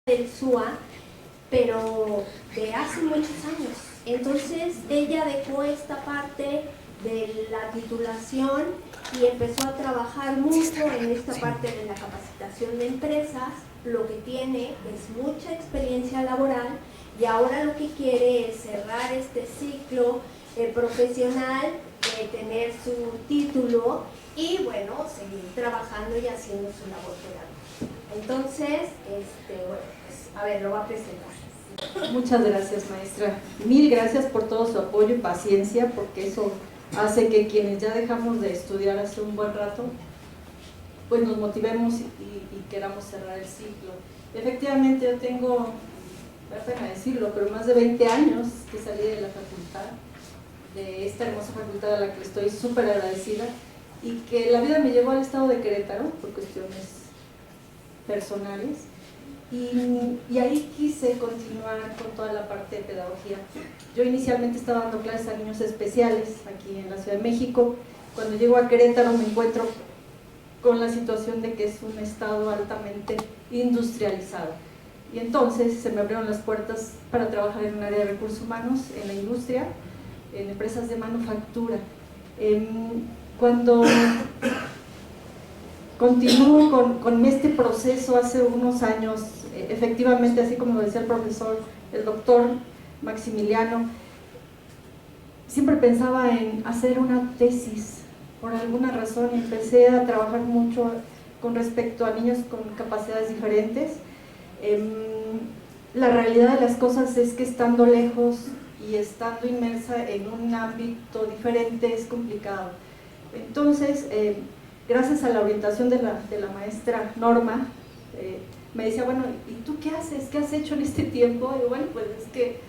del SUA, pero de hace muchos años. Entonces ella dejó esta parte de la titulación y empezó a trabajar mucho en esta parte de la capacitación de empresas. Lo que tiene es mucha experiencia laboral y ahora lo que quiere es cerrar este ciclo profesional, tener su título y bueno, seguir trabajando y haciendo su labor pedagógica. Entonces, bueno, pues, a ver, lo va a presentar. Muchas gracias, maestra. Mil gracias por todo su apoyo y paciencia, porque eso hace que quienes ya dejamos de estudiar hace un buen rato, pues nos motivemos y queramos cerrar el ciclo. Efectivamente, yo tengo, me da pena decirlo, pero más de 20 años que salí de la facultad, de esta hermosa facultad a la que estoy súper agradecida, y que la vida me llevó al estado de Querétaro por cuestiones personales. Y ahí quise continuar con toda la parte de pedagogía. Yo inicialmente estaba dando clases a niños especiales aquí en la Ciudad de México. Cuando llego a Querétaro me encuentro con la situación de que es un estado altamente industrializado. Y entonces se me abrieron las puertas para trabajar en un área de recursos humanos, en la industria, en empresas de manufactura. Cuando continúo con este proceso hace unos años, efectivamente, así como decía el profesor, el doctor Maximiliano, siempre pensaba en hacer una tesis. Por alguna razón empecé a trabajar mucho con respecto a niños con capacidades diferentes. La realidad de las cosas es que estando lejos y estando inmersa en un ámbito diferente es complicado. Entonces, gracias a la orientación de la maestra Norma, me decía, bueno, ¿y tú qué haces? ¿Qué has hecho en este tiempo? Y bueno, pues es que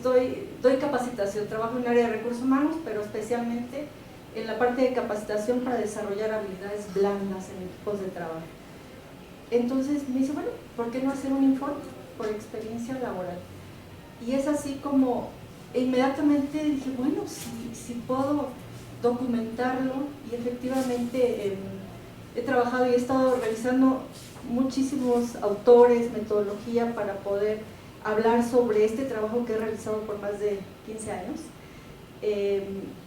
doy capacitación, trabajo en el área de recursos humanos, pero especialmente en la parte de capacitación para desarrollar habilidades blandas en equipos de trabajo. Entonces me dice, bueno, ¿por qué no hacer un informe por experiencia laboral? Y es así como inmediatamente dije, bueno, si puedo documentarlo, y efectivamente he trabajado y he estado revisando muchísimos autores, metodología para poder hablar sobre este trabajo que he realizado por más de 15 años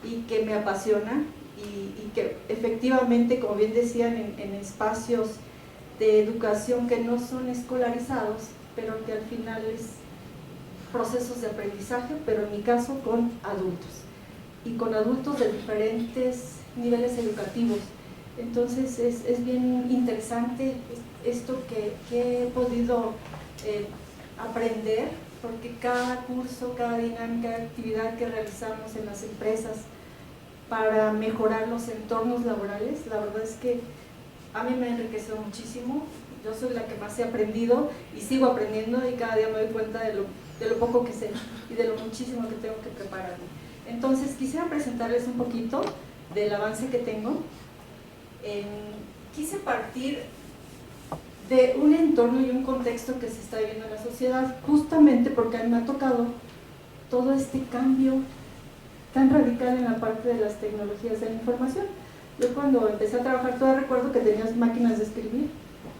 y que me apasiona y que efectivamente, como bien decían, en espacios de educación que no son escolarizados, pero que al final es procesos de aprendizaje, pero en mi caso con adultos y con adultos de diferentes niveles educativos. Entonces es bien interesante esto que he podido aprender, porque cada curso, cada dinámica, cada actividad que realizamos en las empresas para mejorar los entornos laborales, la verdad es que a mí me ha enriquecido muchísimo. Yo soy la que más he aprendido y sigo aprendiendo, y cada día me doy cuenta de lo poco que sé y de lo muchísimo que tengo que prepararme. Entonces quisiera presentarles un poquito del avance que tengo. Quise partir de un entorno y un contexto que se está viviendo en la sociedad, justamente porque a mí me ha tocado todo este cambio tan radical en la parte de las tecnologías de la información. Yo cuando empecé a trabajar todavía recuerdo que tenías máquinas de escribir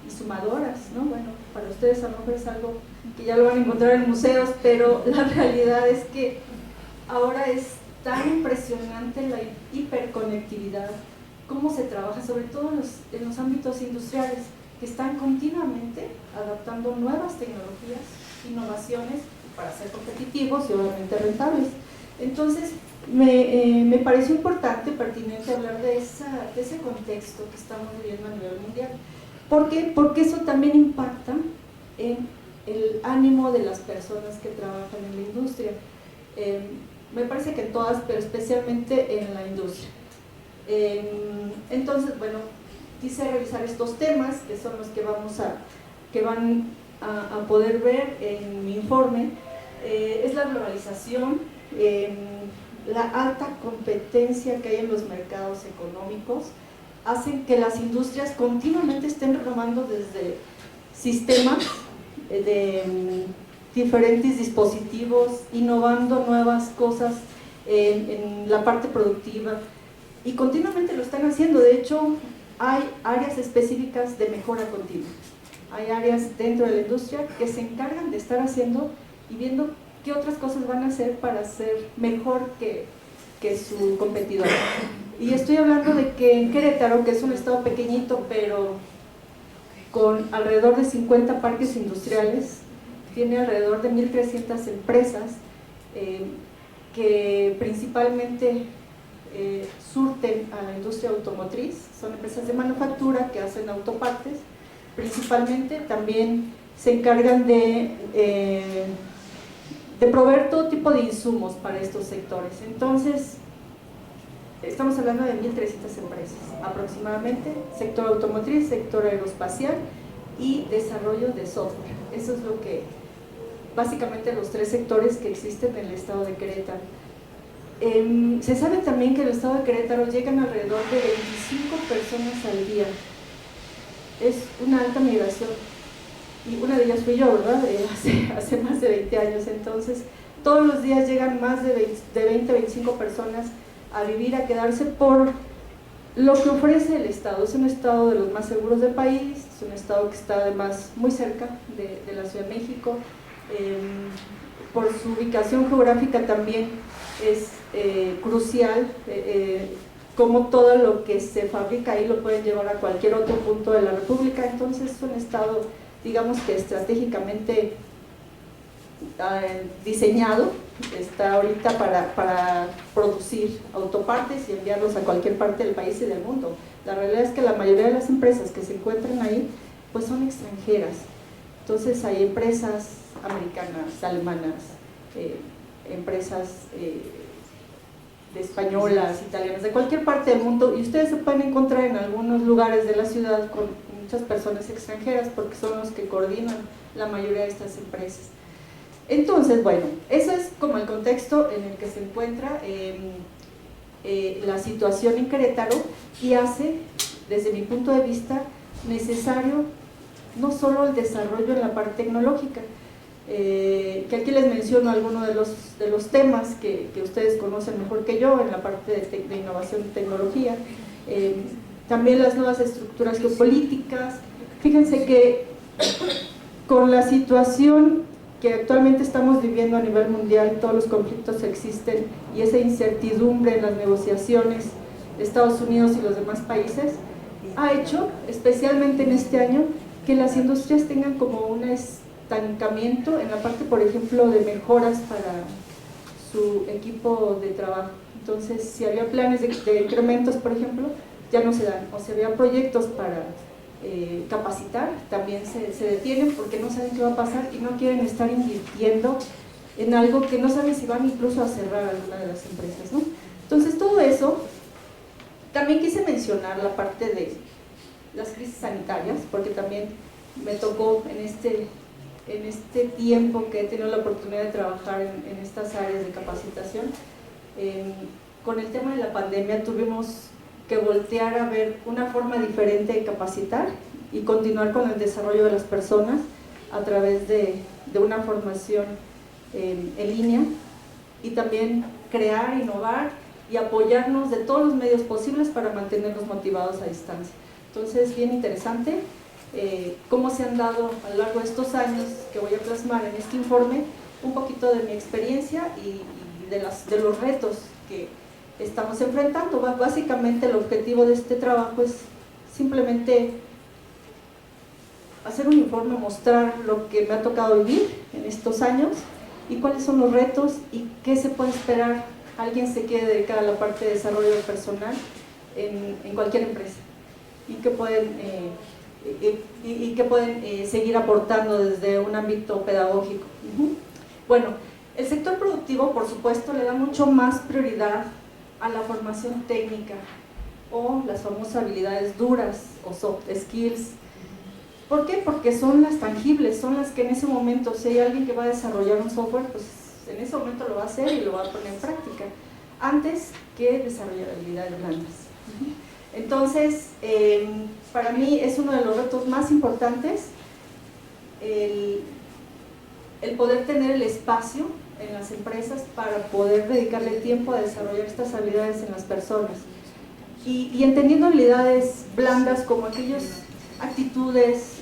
y sumadoras, ¿no? Bueno, para ustedes a lo mejor es algo que ya lo van a encontrar en museos, pero la realidad es que ahora es tan impresionante la hiperconectividad, cómo se trabaja, sobre todo en los ámbitos industriales, que están continuamente adaptando nuevas tecnologías, innovaciones para ser competitivos y obviamente rentables. Entonces, me pareció importante, pertinente hablar de ese contexto que estamos viviendo a nivel mundial. ¿Por qué? Porque eso también impacta en el ánimo de las personas que trabajan en la industria. Me parece que en todas, pero especialmente en la industria. Entonces, bueno, quise revisar estos temas, que son los que van a poder ver en mi informe. Es la globalización, la alta competencia que hay en los mercados económicos, hacen que las industrias continuamente estén renovando desde sistemas de diferentes dispositivos, innovando nuevas cosas en la parte productiva, y continuamente lo están haciendo. De hecho, hay áreas específicas de mejora continua. hay áreas dentro de la industria que se encargan de estar haciendo y viendo qué otras cosas van a hacer para ser mejor que su competidor. Y estoy hablando de que en Querétaro, que es un estado pequeñito, pero con alrededor de 50 parques industriales, tiene alrededor de 1.300 empresas que principalmente surten a la industria automotriz. Son empresas de manufactura que hacen autopartes, principalmente. También se encargan de proveer todo tipo de insumos para estos sectores. Entonces, estamos hablando de 1.300 empresas aproximadamente, sector automotriz, sector aeroespacial y desarrollo de software. Eso es lo que, básicamente, los tres sectores que existen en el estado de Querétaro. Se sabe también que en el estado de Querétaro llegan alrededor de 25 personas al día. Es una alta migración. Y una de ellas fui yo, ¿verdad? Hace más de 20 años. Entonces, todos los días llegan más de 20 a 25 personas a vivir, a quedarse por lo que ofrece el estado. Es un estado de los más seguros del país, es un estado que está además muy cerca de la Ciudad de México. Por su ubicación geográfica también es crucial, como todo lo que se fabrica ahí lo pueden llevar a cualquier otro punto de la República. Entonces es un estado, digamos que estratégicamente diseñado, está ahorita para producir autopartes y enviarlos a cualquier parte del país y del mundo. La realidad es que la mayoría de las empresas que se encuentran ahí pues son extranjeras. Entonces hay empresas americanas, alemanas, empresas de españolas, italianas, de cualquier parte del mundo, y ustedes se pueden encontrar en algunos lugares de la ciudad con muchas personas extranjeras porque son los que coordinan la mayoría de estas empresas. Entonces, bueno, ese es como el contexto en el que se encuentra la situación en Querétaro, y hace, desde mi punto de vista, necesario no solo el desarrollo en la parte tecnológica, que aquí les menciono algunos de los temas que ustedes conocen mejor que yo en la parte de innovación y tecnología, también las nuevas estructuras geopolíticas. Fíjense que con la situación que actualmente estamos viviendo a nivel mundial, todos los conflictos existen y esa incertidumbre en las negociaciones de Estados Unidos y los demás países ha hecho, especialmente en este año, que las industrias tengan como un estancamiento en la parte, por ejemplo, de mejoras para su equipo de trabajo. Entonces, si había planes de incrementos, por ejemplo, ya no se dan, o si había proyectos para capacitar, también se detienen porque no saben qué va a pasar y no quieren estar invirtiendo en algo que no saben si van incluso a cerrar alguna de las empresas, ¿no? Entonces, todo eso, también quise mencionar la parte de las crisis sanitarias, porque también me tocó en este tiempo que he tenido la oportunidad de trabajar en estas áreas de capacitación. Con el tema de la pandemia tuvimos que voltear a ver una forma diferente de capacitar y continuar con el desarrollo de las personas a través de una formación en línea, y también crear, innovar y apoyarnos de todos los medios posibles para mantenernos motivados a distancia. Entonces, bien interesante cómo se han dado a lo largo de estos años que voy a plasmar en este informe un poquito de mi experiencia y de los retos que estamos enfrentando. Básicamente el objetivo de este trabajo es simplemente hacer un informe, mostrar lo que me ha tocado vivir en estos años y cuáles son los retos y qué se puede esperar. Alguien se quiere dedicar a la parte de desarrollo personal en cualquier empresa y que pueden seguir aportando desde un ámbito pedagógico. Bueno, el sector productivo, por supuesto, le da mucho más prioridad a la formación técnica o las famosas habilidades duras o soft skills. ¿Por qué? Porque son las tangibles, son las que en ese momento, si hay alguien que va a desarrollar un software, pues en ese momento lo va a hacer y lo va a poner en práctica, antes que desarrollar habilidades blandas. Entonces, para mí es uno de los retos más importantes el poder tener el espacio en las empresas para poder dedicarle tiempo a desarrollar estas habilidades en las personas y entendiendo habilidades blandas como aquellas actitudes,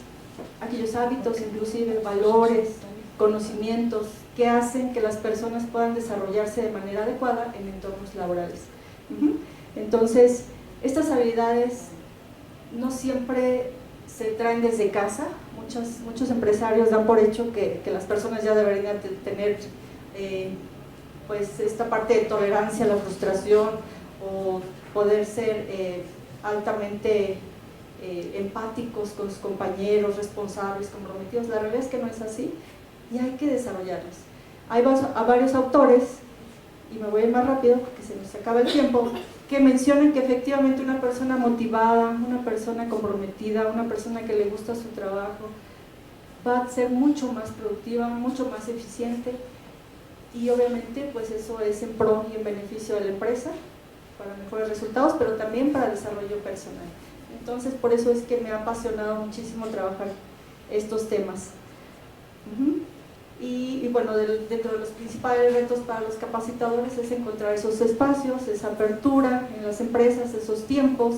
aquellos hábitos, inclusive valores, conocimientos que hacen que las personas puedan desarrollarse de manera adecuada en entornos laborales. Entonces, estas habilidades no siempre se traen desde casa. Muchos empresarios dan por hecho que las personas ya deberían tener pues esta parte de tolerancia a la frustración o poder ser altamente empáticos con sus compañeros, responsables, comprometidos. La realidad es que no es así y hay que desarrollarlos. Hay varios autores, y me voy a ir más rápido porque se nos acaba el tiempo, que mencionan que efectivamente una persona motivada, una persona comprometida, una persona que le gusta su trabajo, va a ser mucho más productiva, mucho más eficiente, y obviamente pues eso es en pro y en beneficio de la empresa, para mejores resultados, pero también para desarrollo personal. Entonces por eso es que me ha apasionado muchísimo trabajar estos temas. Y bueno, dentro de los principales retos para los capacitadores es encontrar esos espacios, esa apertura en las empresas, esos tiempos,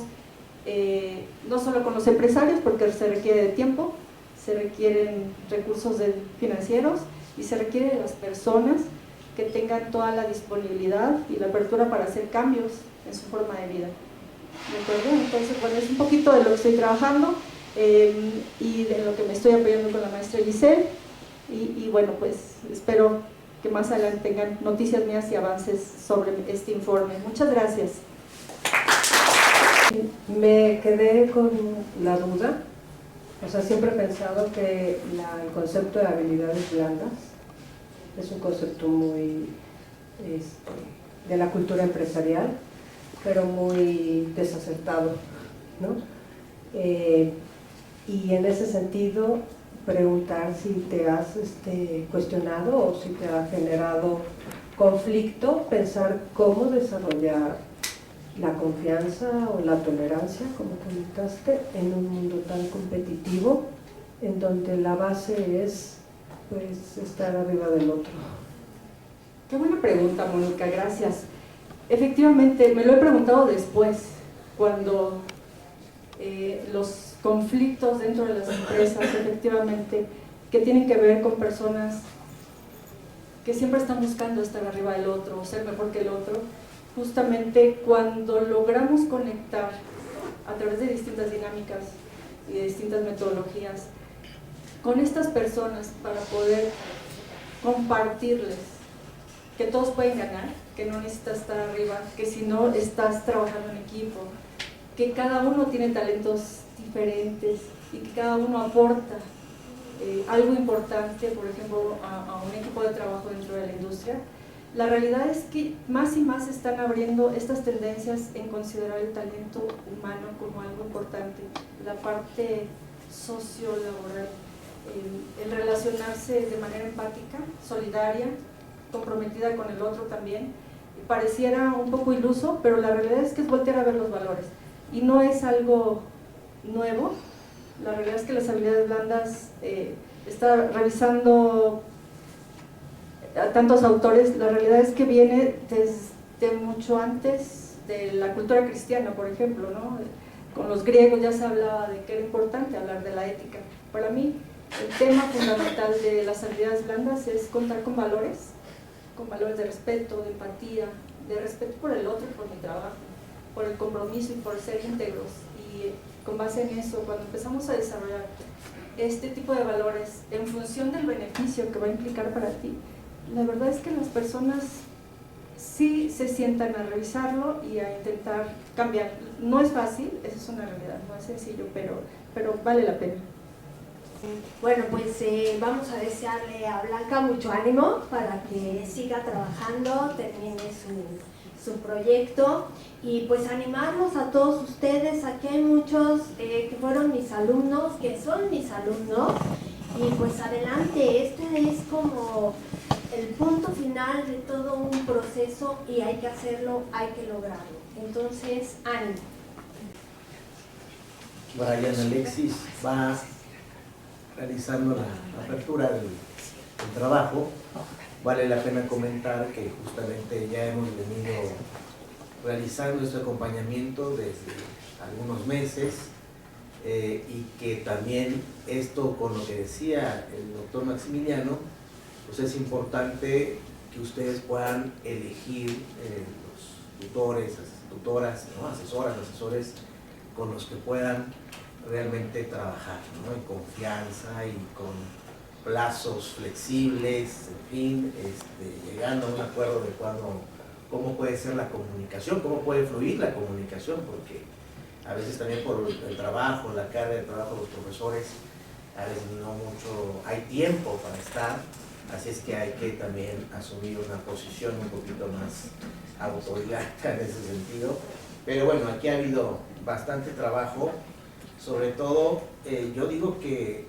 no solo con los empresarios, porque se requiere de tiempo, se requieren recursos financieros y se requiere de las personas que tengan toda la disponibilidad y la apertura para hacer cambios en su forma de vida. ¿De acuerdo? Entonces, bueno, es un poquito de lo que estoy trabajando y de lo que me estoy apoyando con la maestra Giselle. Y bueno, pues espero que más adelante tengan noticias mías y avances sobre este informe. Muchas gracias. Me quedé con la duda, o sea, siempre he pensado que el concepto de habilidades blandas es un concepto muy de la cultura empresarial, pero muy desacertado, ¿no? Y en ese sentido, preguntar si te has cuestionado o si te ha generado conflicto pensar cómo desarrollar la confianza o la tolerancia, como comentaste, en un mundo tan competitivo, en donde la base es pues estar arriba del otro. Qué buena pregunta, Mónica, gracias. Efectivamente, me lo he preguntado después, cuando los conflictos dentro de las empresas, efectivamente, que tienen que ver con personas que siempre están buscando estar arriba del otro, o ser mejor que el otro, justamente cuando logramos conectar a través de distintas dinámicas y de distintas metodologías con estas personas para poder compartirles que todos pueden ganar, que no necesitas estar arriba, que si no estás trabajando en equipo, que cada uno tiene talentos diferentes y que cada uno aporta algo importante, por ejemplo, a un equipo de trabajo dentro de la industria. La realidad es que más y más se están abriendo estas tendencias en considerar el talento humano como algo importante, la parte sociolaboral, el relacionarse de manera empática, solidaria, comprometida con el otro también. Pareciera un poco iluso, pero la realidad es que es voltear a ver los valores y no es algo nuevo. La realidad es que las habilidades blandas, está revisando a tantos autores, la realidad es que viene desde mucho antes de la cultura cristiana, por ejemplo, ¿no? Con los griegos ya se hablaba de que era importante hablar de la ética. Para mí, el tema fundamental de las habilidades blandas es contar con valores de respeto, de empatía, de respeto por el otro y por mi trabajo, por el compromiso y por ser íntegros. Y con base en eso, cuando empezamos a desarrollar este tipo de valores en función del beneficio que va a implicar para ti, la verdad es que las personas sí se sientan a revisarlo y a intentar cambiar. No es fácil, eso es una realidad, no es sencillo, pero vale la pena. Bueno, pues vamos a desearle a Blanca mucho ánimo para que siga trabajando, termine su proyecto y pues animarlos a todos ustedes. Aquí hay muchos que fueron mis alumnos, que son mis alumnos y pues adelante, este es como el punto final de todo un proceso y hay que hacerlo, hay que lograrlo. Entonces, ánimo. Brian Alexis va realizando la apertura del trabajo. Vale la pena comentar que justamente ya hemos venido realizando este acompañamiento desde algunos meses y que también esto, con lo que decía el doctor Maximiliano, pues es importante que ustedes puedan elegir los tutores, tutoras, ¿no? Asesoras, asesores con los que puedan realmente trabajar, ¿no? En confianza y con plazos flexibles, en fin, llegando a un acuerdo de cómo puede ser la comunicación, cómo puede fluir la comunicación, porque a veces también por el trabajo, la carga de trabajo de los profesores, a veces no mucho hay tiempo para estar, así es que hay que también asumir una posición un poquito más autodidacta en ese sentido. Pero bueno, aquí ha habido bastante trabajo, sobre todo yo digo que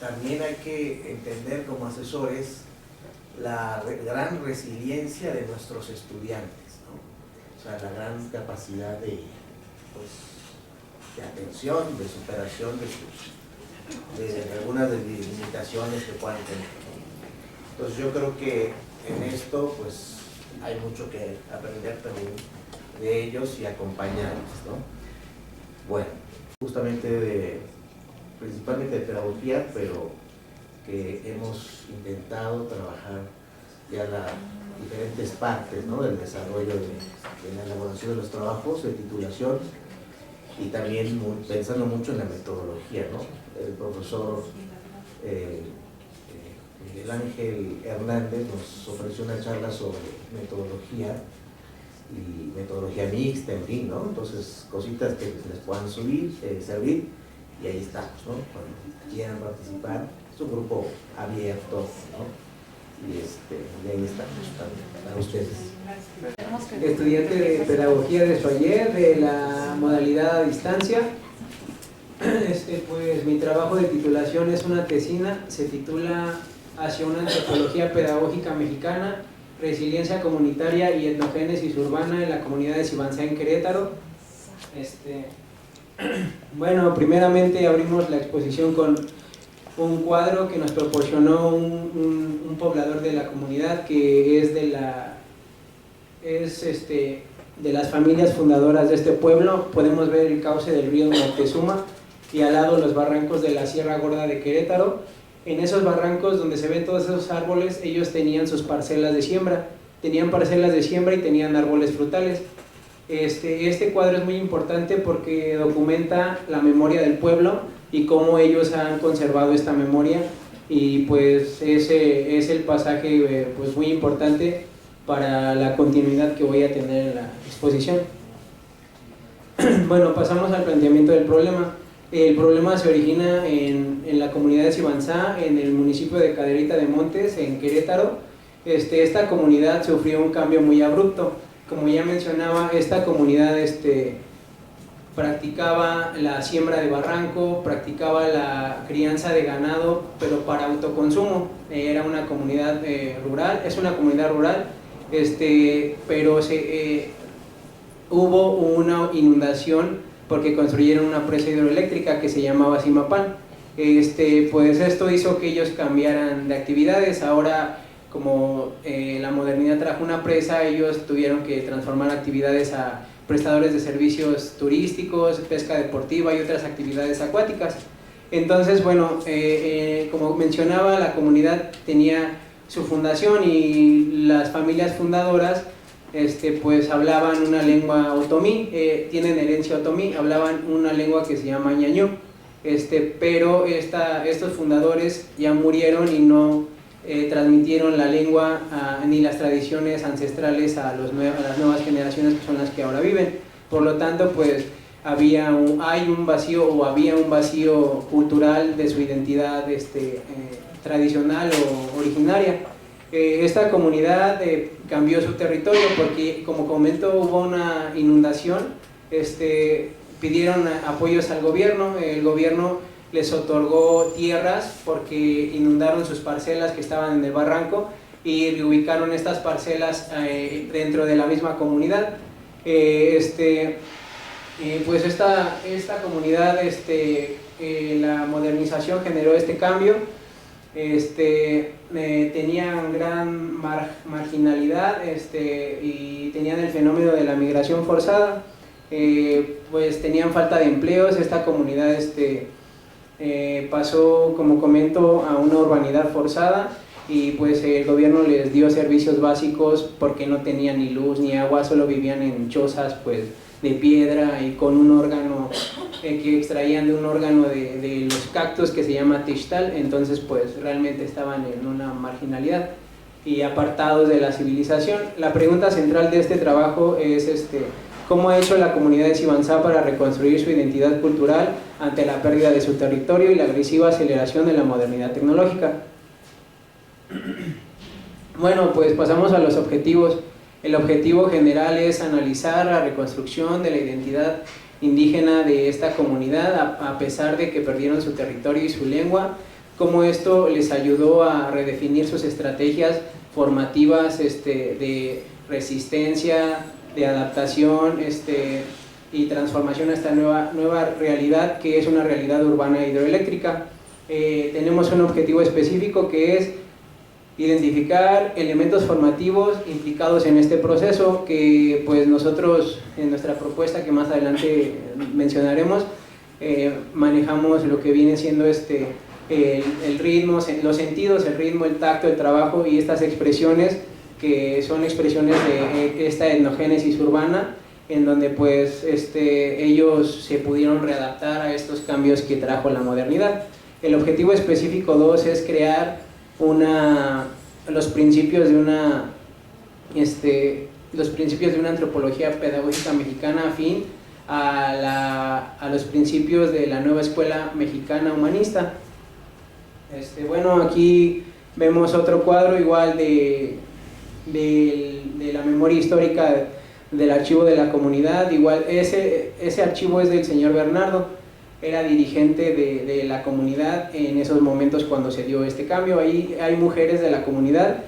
también hay que entender como asesores la gran resiliencia de nuestros estudiantes, ¿no? O sea, la gran capacidad de atención, de superación de algunas de las limitaciones que puedan tener, ¿no? Entonces yo creo que en esto pues hay mucho que aprender también de ellos y acompañarlos, ¿no? Bueno, justamente principalmente de pedagogía, pero que hemos intentado trabajar ya las diferentes partes, ¿no? Del desarrollo de la elaboración de los trabajos de titulación y también pensando mucho en la metodología, ¿no? El profesor Miguel Ángel Hernández nos ofreció una charla sobre metodología y metodología mixta, en fin, ¿no? Entonces, cositas que les puedan servir, y ahí estamos, ¿no? Cuando quieran participar, es un grupo abierto, ¿no? Y ahí estamos también para ustedes. Estudiante de pedagogía de Soller, de la modalidad a distancia. Pues mi trabajo de titulación es una tesina, se titula Hacia una antropología pedagógica mexicana, resiliencia comunitaria y etnogénesis urbana en la comunidad de Sibanzá en Querétaro. Bueno, primeramente abrimos la exposición con un cuadro que nos proporcionó un poblador de la comunidad, que es de las familias fundadoras de este pueblo. Podemos ver el cauce del río Moctezuma y al lado los barrancos de la Sierra Gorda de Querétaro. En esos barrancos donde se ven todos esos árboles, ellos tenían sus parcelas de siembra, y tenían árboles frutales. Este cuadro es muy importante porque documenta la memoria del pueblo y cómo ellos han conservado esta memoria, y pues ese es el pasaje pues muy importante para la continuidad que voy a tener en la exposición. Bueno, pasamos al planteamiento del problema. El problema se origina en la comunidad de Sibanzá, en el municipio de Cadereyta de Montes, en Querétaro. Esta comunidad sufrió un cambio muy abrupto. Como ya mencionaba, esta comunidad practicaba la siembra de barranco, practicaba la crianza de ganado, pero para autoconsumo. Era una comunidad rural, es una comunidad rural, pero hubo una inundación porque construyeron una presa hidroeléctrica que se llamaba Simapán. Pues esto hizo que ellos cambiaran de actividades. Ahora, como la modernidad trajo una presa, ellos tuvieron que transformar actividades a prestadores de servicios turísticos, pesca deportiva y otras actividades acuáticas. Entonces, bueno, como mencionaba, la comunidad tenía su fundación y las familias fundadoras pues hablaban una lengua otomí, tienen herencia otomí, hablaban una lengua que se llama ñañú, pero estos fundadores ya murieron y no transmitieron la lengua ni las tradiciones ancestrales a las nuevas generaciones, que son las que ahora viven. Por lo tanto, pues había un vacío cultural de su identidad tradicional o originaria. Esta comunidad cambió su territorio porque, como comento, hubo una inundación. Pidieron apoyos al gobierno, el gobierno les otorgó tierras porque inundaron sus parcelas que estaban en el barranco y reubicaron estas parcelas dentro de la misma comunidad. Pues esta comunidad, la modernización generó este cambio. Tenían gran marginalidad y tenían el fenómeno de la migración forzada. pues tenían falta de empleos. Esta comunidad pasó, como comento, a una urbanidad forzada y pues el gobierno les dio servicios básicos porque no tenían ni luz ni agua, solo vivían en chozas pues de piedra y con un órgano que extraían de un órgano de los cactus que se llama tixtal. Entonces pues realmente estaban en una marginalidad y apartados de la civilización. La pregunta central de este trabajo es ¿cómo ha hecho la comunidad de Sibansá para reconstruir su identidad cultural ante la pérdida de su territorio y la agresiva aceleración de la modernidad tecnológica? Bueno, pues pasamos a los objetivos. El objetivo general es analizar la reconstrucción de la identidad indígena de esta comunidad a pesar de que perdieron su territorio y su lengua, cómo esto les ayudó a redefinir sus estrategias formativas de resistencia, de adaptación y transformación a esta nueva realidad, que es una realidad urbana hidroeléctrica. Tenemos un objetivo específico que es identificar elementos formativos implicados en este proceso, que pues nosotros en nuestra propuesta, que más adelante mencionaremos, manejamos lo que viene siendo el ritmo, los sentidos, el ritmo, el tacto, el trabajo y estas expresiones que son expresiones de esta etnogénesis urbana, en donde pues ellos se pudieron readaptar a estos cambios que trajo la modernidad. El objetivo específico 2 es crear los principios de una antropología pedagógica mexicana afín a los principios de la nueva escuela mexicana humanista. Bueno, aquí vemos otro cuadro igual de la memoria histórica del archivo de la comunidad. Igual ese archivo es del señor Bernardo, era dirigente de la comunidad en esos momentos cuando se dio este cambio. Ahí hay mujeres de la comunidad,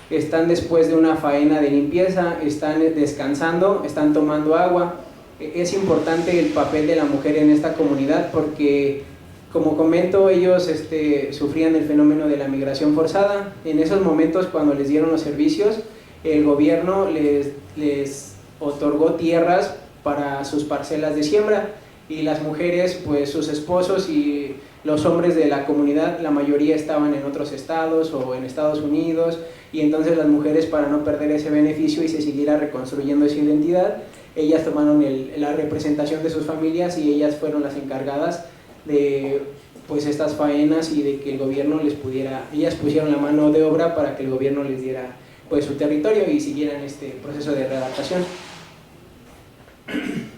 están después de una faena de limpieza, están descansando, están tomando agua. Es importante el papel de la mujer en esta comunidad porque, como comento, ellos sufrían el fenómeno de la migración forzada. En esos momentos, cuando les dieron los servicios, el gobierno les otorgó tierras para sus parcelas de siembra, y las mujeres, pues sus esposos y los hombres de la comunidad, la mayoría estaban en otros estados o en Estados Unidos, y entonces las mujeres, para no perder ese beneficio y se siguiera reconstruyendo esa identidad, ellas tomaron la representación de sus familias y ellas fueron las encargadas de pues estas faenas y de que el gobierno ellas pusieron la mano de obra para que el gobierno les diera pues su territorio y siguieran este proceso de readaptación.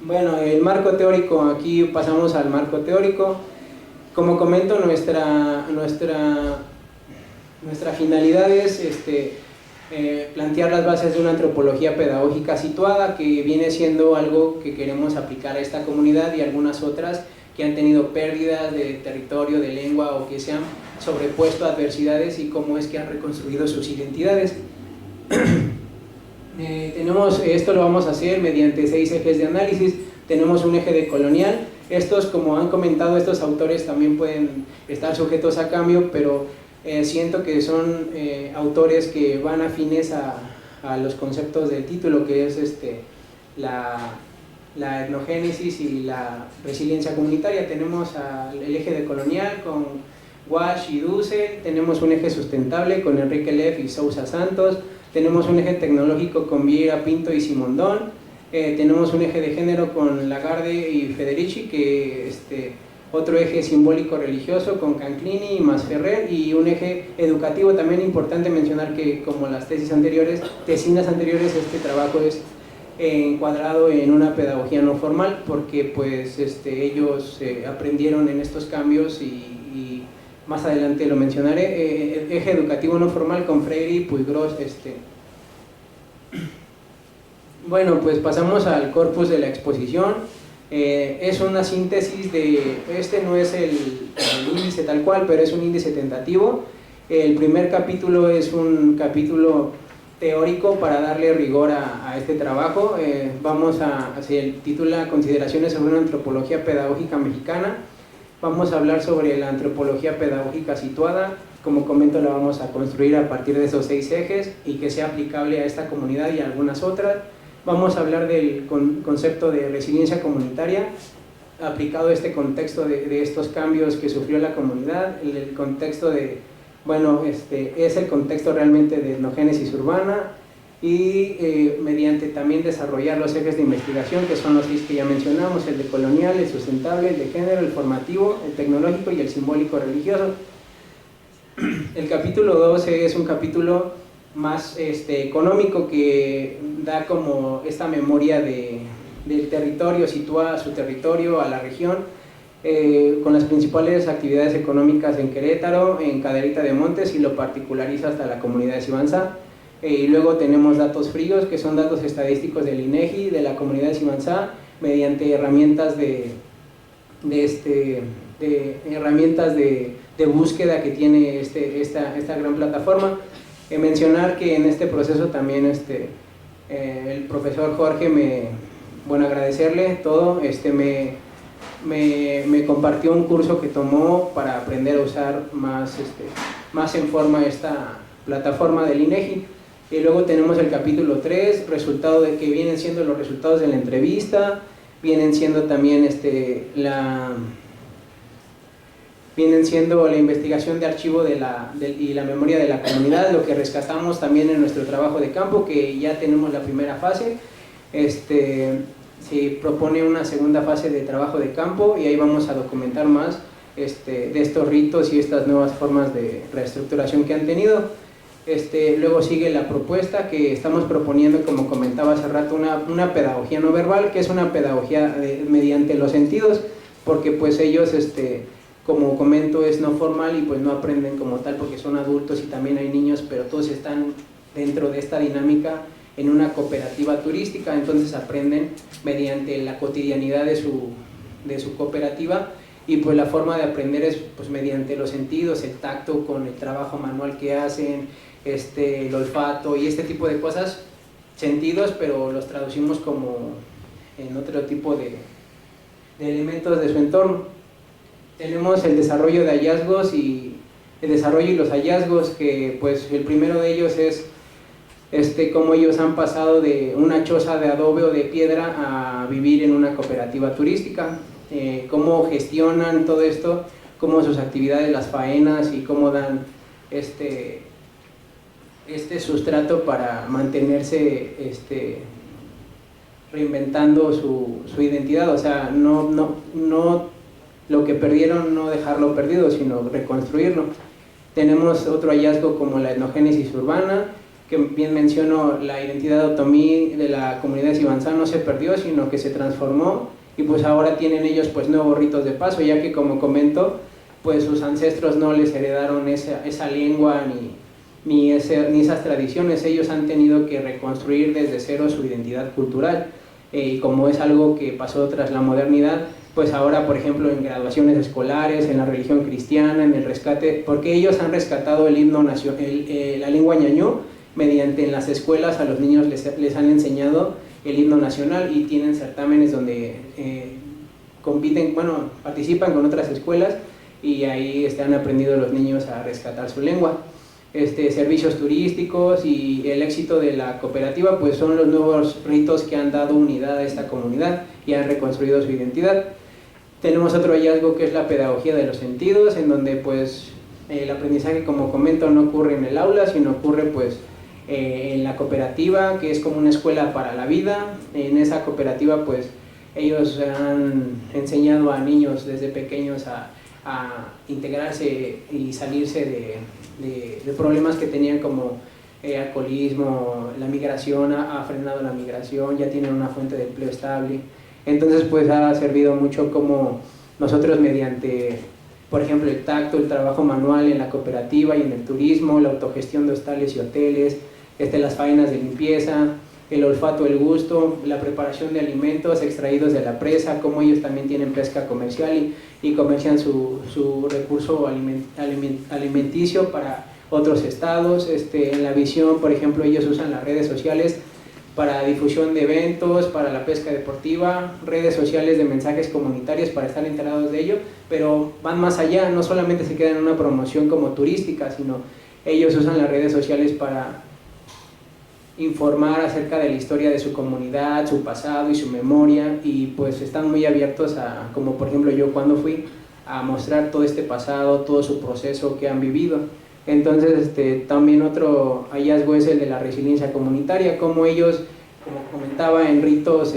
Bueno, el marco teórico, aquí pasamos al marco teórico. Como comento, nuestra finalidad es plantear las bases de una antropología pedagógica situada, que viene siendo algo que queremos aplicar a esta comunidad y algunas otras que han tenido pérdidas de territorio, de lengua, o que se han sobrepuesto a adversidades, y cómo es que han reconstruido sus identidades. Esto lo vamos a hacer mediante 6 ejes de análisis. Tenemos un eje de colonial. Estos, como han comentado, estos autores también pueden estar sujetos a cambio, pero siento que son autores que van afines a los conceptos del título, que es la etnogénesis y la resiliencia comunitaria. Tenemos el eje de colonial con Walsh y Dussel, tenemos un eje sustentable con Enrique Leff y Sousa Santos, tenemos un eje tecnológico con Vieira Pinto y Simondón, tenemos un eje de género con Lagarde y Federici, otro eje simbólico religioso con Canclini y Masferrer, y un eje educativo. También importante mencionar que, como las tesinas anteriores, este trabajo es encuadrado en una pedagogía no formal, porque pues ellos aprendieron en estos cambios y más adelante lo mencionaré. Eje educativo no formal con Freire y Puigros. Bueno, pues pasamos al corpus de la exposición. Es una síntesis no es el índice tal cual, pero es un índice tentativo. El primer capítulo es un capítulo teórico para darle rigor a este trabajo. Se titula Consideraciones sobre una antropología pedagógica mexicana. Vamos a hablar sobre la antropología pedagógica situada. Como comento, la vamos a construir a partir de esos 6 ejes y que sea aplicable a esta comunidad y a algunas otras. Vamos a hablar del concepto de resiliencia comunitaria, aplicado a este contexto de estos cambios que sufrió la comunidad, el contexto de, bueno, es el contexto realmente de etnogénesis urbana, y mediante también desarrollar los ejes de investigación, que son los 6 que ya mencionamos: el de colonial, el sustentable, el de género, el formativo, el tecnológico y el simbólico religioso. El capítulo 12 es un capítulo más económico, que da como esta memoria del territorio, sitúa a su territorio, a la región, con las principales actividades económicas en Querétaro, en Cadereyta de Montes, y lo particulariza hasta la comunidad de Sibanzá. Y luego tenemos datos fríos, que son datos estadísticos del INEGI, de la comunidad de Sibanzá, mediante herramientas de búsqueda que tiene esta gran plataforma. Mencionar que en este proceso también el profesor Jorge, agradecerle todo, me compartió un curso que tomó para aprender a usar más en forma esta plataforma del INEGI. Y luego tenemos el capítulo 3, resultado de que vienen siendo los resultados de la entrevista, vienen siendo también vienen siendo la investigación de archivo y la memoria de la comunidad, lo que rescatamos también en nuestro trabajo de campo, que ya tenemos la primera fase. Se propone una segunda fase de trabajo de campo, y ahí vamos a documentar más de estos ritos y estas nuevas formas de reestructuración que han tenido. Luego sigue la propuesta que estamos proponiendo, como comentaba hace rato, una pedagogía no verbal, que es una pedagogía mediante los sentidos, porque pues ellos, como comento, es no formal y pues no aprenden como tal porque son adultos y también hay niños, pero todos están dentro de esta dinámica en una cooperativa turística, entonces aprenden mediante la cotidianidad de su cooperativa. Y pues la forma de aprender es pues mediante los sentidos, el tacto con el trabajo manual que hacen, el olfato y este tipo de cosas, sentidos, pero los traducimos como en otro tipo de elementos de su entorno. Tenemos el desarrollo de hallazgos y los hallazgos, que pues el primero de ellos es cómo ellos han pasado de una choza de adobe o de piedra a vivir en una cooperativa turística. Cómo gestionan todo esto, cómo sus actividades, las faenas, y cómo dan este sustrato para mantenerse reinventando su identidad. O sea, no lo que perdieron, no dejarlo perdido, sino reconstruirlo. Tenemos otro hallazgo como la etnogénesis urbana, que bien menciono, la identidad otomí de la comunidad de Sibanzá no se perdió, sino que se transformó. Y pues ahora tienen ellos pues nuevos ritos de paso, ya que, como comento, pues sus ancestros no les heredaron esa lengua ni esas tradiciones. Ellos han tenido que reconstruir desde cero su identidad cultural, y como es algo que pasó tras la modernidad, pues ahora, por ejemplo, en graduaciones escolares, en la religión cristiana, en el rescate, porque ellos han rescatado el himno la lengua ñañú, mediante en las escuelas a los niños les han enseñado el himno nacional, y tienen certámenes donde participan con otras escuelas, y ahí han aprendido los niños a rescatar su lengua. Servicios turísticos y el éxito de la cooperativa pues son los nuevos ritos que han dado unidad a esta comunidad y han reconstruido su identidad. Tenemos otro hallazgo, que es la pedagogía de los sentidos, en donde pues el aprendizaje, como comento, no ocurre en el aula, sino ocurre pues en la cooperativa, que es como una escuela para la vida. En esa cooperativa pues ellos han enseñado a niños desde pequeños a integrarse y salirse de problemas que tenían, como alcoholismo. La migración ha frenado la migración, ya tienen una fuente de empleo estable. Entonces pues ha servido mucho como nosotros, mediante por ejemplo el tacto, el trabajo manual en la cooperativa y en el turismo, la autogestión de hostales y hoteles, las faenas de limpieza, el olfato, el gusto, la preparación de alimentos extraídos de la presa, como ellos también tienen pesca comercial y comercian su recurso alimenticio para otros estados. En la visión, por ejemplo, ellos usan las redes sociales para difusión de eventos, para la pesca deportiva, redes sociales de mensajes comunitarios para estar enterados de ello, pero van más allá, no solamente se quedan en una promoción como turística, sino ellos usan las redes sociales para informar acerca de la historia de su comunidad, su pasado y su memoria, y pues están muy abiertos a, como por ejemplo yo cuando fui, a mostrar todo este pasado, todo su proceso que han vivido. Entonces también otro hallazgo es el de la resiliencia comunitaria, como ellos, como comentaba, en ritos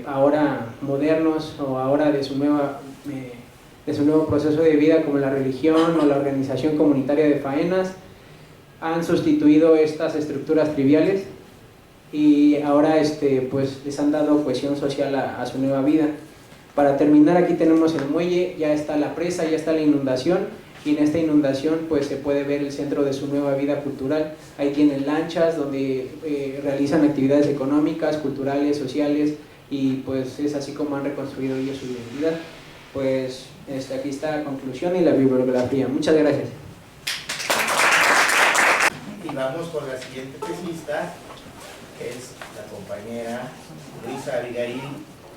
ahora modernos o ahora de su nuevo proceso de vida, como la religión o la organización comunitaria de faenas, han sustituido estas estructuras triviales y ahora pues les han dado cohesión social a su nueva vida. Para terminar, aquí tenemos el muelle, ya está la presa, ya está la inundación, y en esta inundación pues se puede ver el centro de su nueva vida cultural. Ahí tienen lanchas donde realizan actividades económicas, culturales, sociales, y pues es así como han reconstruido ellos su identidad. Pues aquí está la conclusión y la bibliografía. Muchas gracias. Y vamos con la siguiente tesista, que es la compañera Luisa Abigail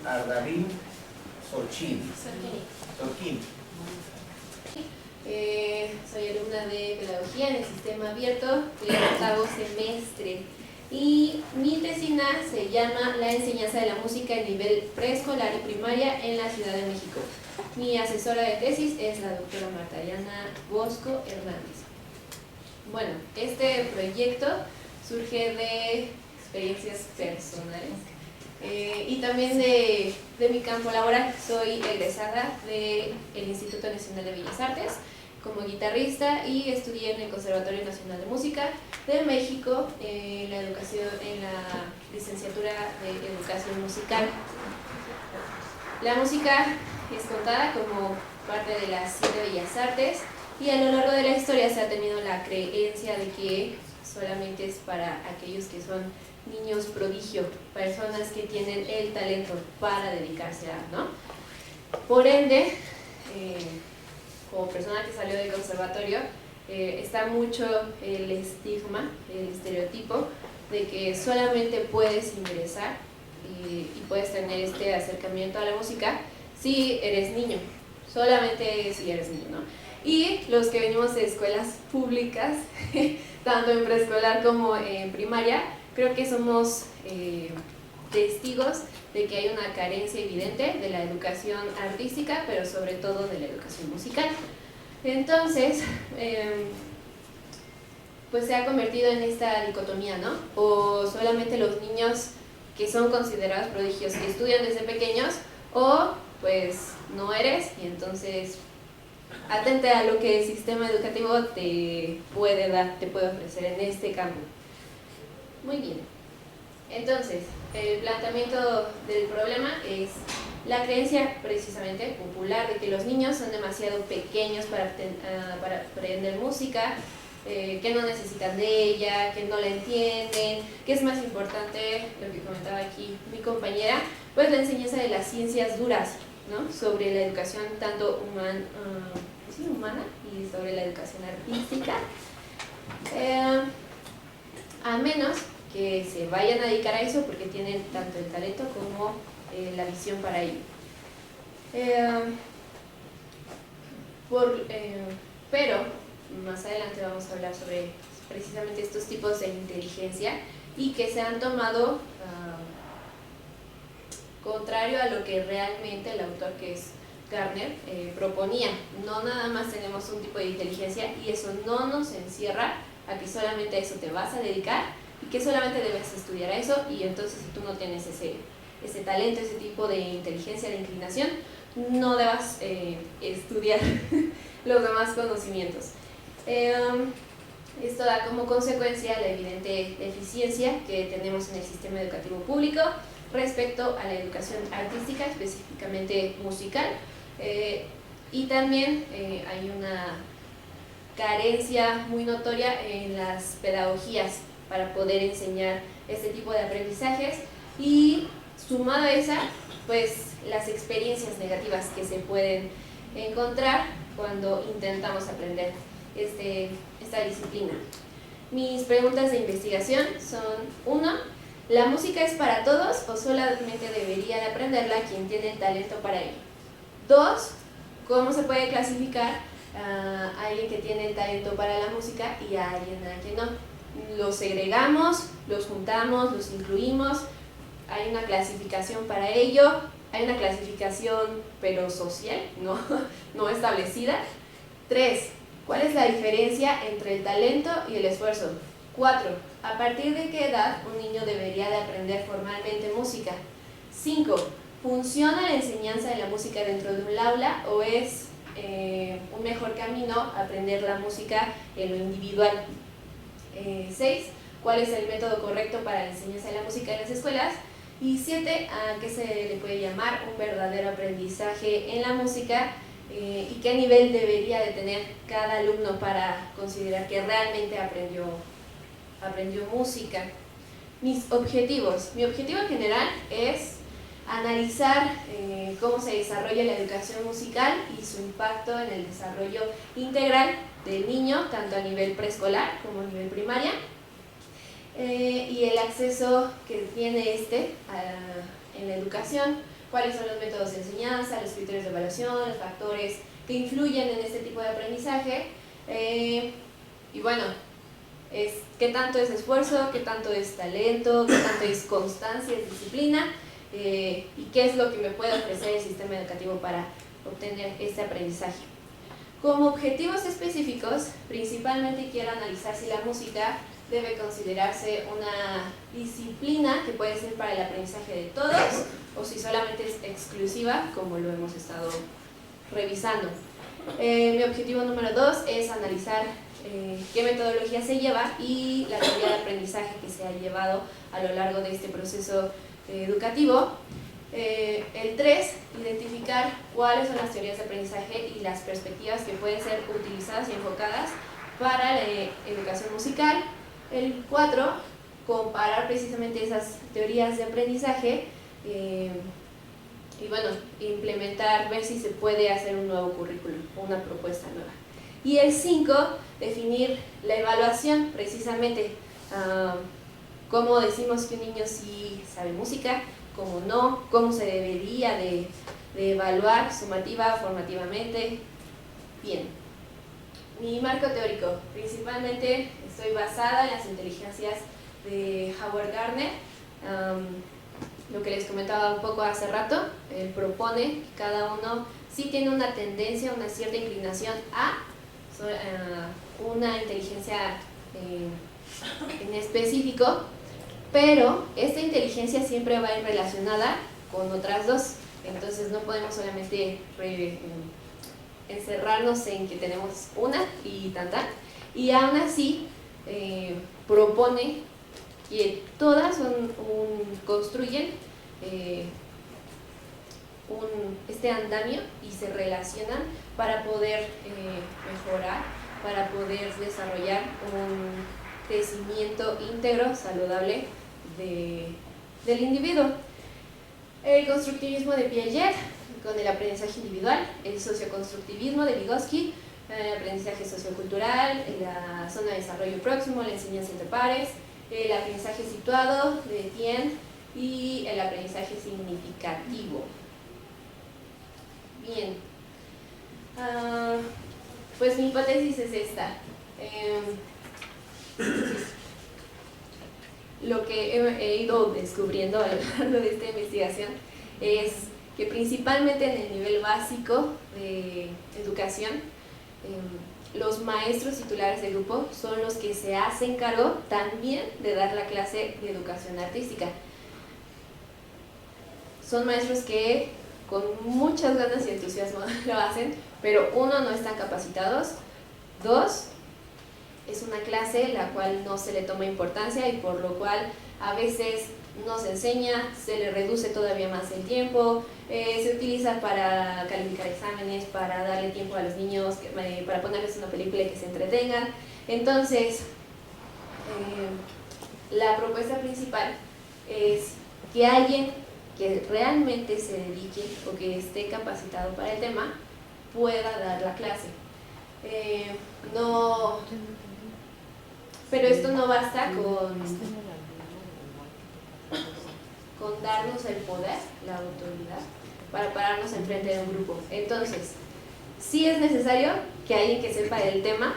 Ardavín Sorquín. Soy alumna de Pedagogía en el Sistema Abierto del 8º semestre y mi tesina se llama La enseñanza de la música en nivel preescolar y primaria en la Ciudad de México. Mi asesora de tesis es la doctora Martayana Bosco Hernández. Bueno, este proyecto surge de experiencias personales y también de mi campo laboral. Soy egresada del Instituto Nacional de Bellas Artes como guitarrista y estudié en el Conservatorio Nacional de Música de México en la licenciatura de Educación Musical. La música es contada como parte de las 7 Bellas Artes y a lo largo de la historia se ha tenido la creencia de que solamente es para aquellos que son niños prodigio, personas que tienen el talento para dedicarse a, ¿no? Por ende, como persona que salió del conservatorio, está mucho el estigma, el estereotipo de que solamente puedes ingresar y puedes tener este acercamiento a la música si eres niño, solamente si eres niño, ¿no? Y los que venimos de escuelas públicas, tanto en preescolar como en primaria, creo que somos testigos de que hay una carencia evidente de la educación artística, pero sobre todo de la educación musical. Entonces, pues se ha convertido en esta dicotomía, ¿no? O solamente los niños que son considerados prodigios que estudian desde pequeños, o pues no eres, y entonces atente a lo que el sistema educativo te puede dar, te puede ofrecer en este campo. Muy bien. Entonces, el planteamiento del problema es la creencia precisamente popular de que los niños son demasiado pequeños para aprender música, que no necesitan de ella, que no la entienden, que es más importante, lo que comentaba aquí mi compañera, pues la enseñanza de las ciencias duras, ¿no? Sobre la educación tanto humana y sobre la educación artística, a menos que se vayan a dedicar a eso porque tienen tanto el talento como la visión para ello. Pero más adelante vamos a hablar sobre precisamente estos tipos de inteligencia y que se han tomado contrario a lo que realmente el autor, que es Gardner, proponía. No nada más tenemos un tipo de inteligencia y eso no nos encierra a que solamente a eso te vas a dedicar y que solamente debes estudiar a eso, y entonces si tú no tienes ese talento, ese tipo de inteligencia, de inclinación, no debas estudiar los demás conocimientos. Esto da como consecuencia la evidente deficiencia que tenemos en el sistema educativo público respecto a la educación artística, específicamente musical, y también hay una carencia muy notoria en las pedagogías para poder enseñar este tipo de aprendizajes, y sumado a esa, pues las experiencias negativas que se pueden encontrar cuando intentamos aprender esta disciplina. Mis preguntas de investigación son: 1. ¿La música es para todos o solamente debería de aprenderla quien tiene el talento para ello? 2. ¿Cómo se puede clasificar a alguien que tiene el talento para la música y a alguien a quien no? los segregamos, los juntamos, los incluimos, hay una clasificación para ello, hay una clasificación pero social, no establecida. 3. ¿Cuál es la diferencia entre el talento y el esfuerzo? 4. ¿A partir de qué edad un niño debería de aprender formalmente música? 5. ¿Funciona la enseñanza de la música dentro de un aula o es un mejor camino aprender la música en lo individual? 6. ¿Cuál es el método correcto para la enseñanza de la música en las escuelas? Y 7. ¿A qué se le puede llamar un verdadero aprendizaje en la música? ¿Y qué nivel debería de tener cada alumno para considerar que realmente aprendió música? Mis objetivos. Mi objetivo general es analizar cómo se desarrolla la educación musical y su impacto en el desarrollo integral del niño, tanto a nivel preescolar como a nivel primaria, y el acceso que tiene en la educación, cuáles son los métodos de enseñanza, los criterios de evaluación, los factores que influyen en este tipo de aprendizaje, y bueno, qué tanto es esfuerzo, qué tanto es talento, qué tanto es constancia, es disciplina, y qué es lo que me puede ofrecer el sistema educativo para obtener este aprendizaje. Como objetivos específicos, principalmente quiero analizar si la música debe considerarse una disciplina que puede ser para el aprendizaje de todos o si solamente es exclusiva, como lo hemos estado revisando. Mi objetivo número 2 es analizar qué metodología se lleva y la teoría de aprendizaje que se ha llevado a lo largo de este proceso educativo. El 3, identificar cuáles son las teorías de aprendizaje y las perspectivas que pueden ser utilizadas y enfocadas para la educación musical. El 4, comparar precisamente esas teorías de aprendizaje y bueno, implementar, ver si se puede hacer un nuevo currículum, una propuesta nueva. Y el 5, definir la evaluación, precisamente cómo decimos que un niño sí sabe música, cómo no, cómo se debería de evaluar sumativa, formativamente. Bien, mi marco teórico, principalmente estoy basada en las inteligencias de Howard Gardner. Lo que les comentaba un poco hace rato, él propone que cada uno sí tiene una tendencia, una cierta inclinación a una inteligencia en específico, pero esta inteligencia siempre va a ir relacionada con otras dos, entonces no podemos solamente encerrarnos en que tenemos una y tanta, y aún así propone que todas construyen este andamio y se relacionan para poder mejorar, para poder desarrollar un crecimiento íntegro, saludable del individuo. El constructivismo de Piaget, con el aprendizaje individual, el socioconstructivismo de Vygotsky, el aprendizaje sociocultural, la zona de desarrollo próximo, la enseñanza entre pares, el aprendizaje situado de Etienne y el aprendizaje significativo. Bien, pues mi hipótesis es esta. Lo que he ido descubriendo a lo largo de esta investigación es que principalmente en el nivel básico de educación, los maestros titulares de grupo son los que se hacen cargo también de dar la clase de educación artística. Son maestros que con muchas ganas y entusiasmo lo hacen, pero uno, no están capacitados, dos, es una clase la cual no se le toma importancia y por lo cual a veces no se enseña, se le reduce todavía más el tiempo, se utiliza para calificar exámenes, para darle tiempo a los niños, para ponerles una película y que se entretengan. Entonces, la propuesta principal es que alguien que realmente se dedique o que esté capacitado para el tema pueda dar la clase. Pero esto no basta con darnos el poder, la autoridad, para pararnos enfrente de un grupo. Entonces, sí es necesario que alguien que sepa del tema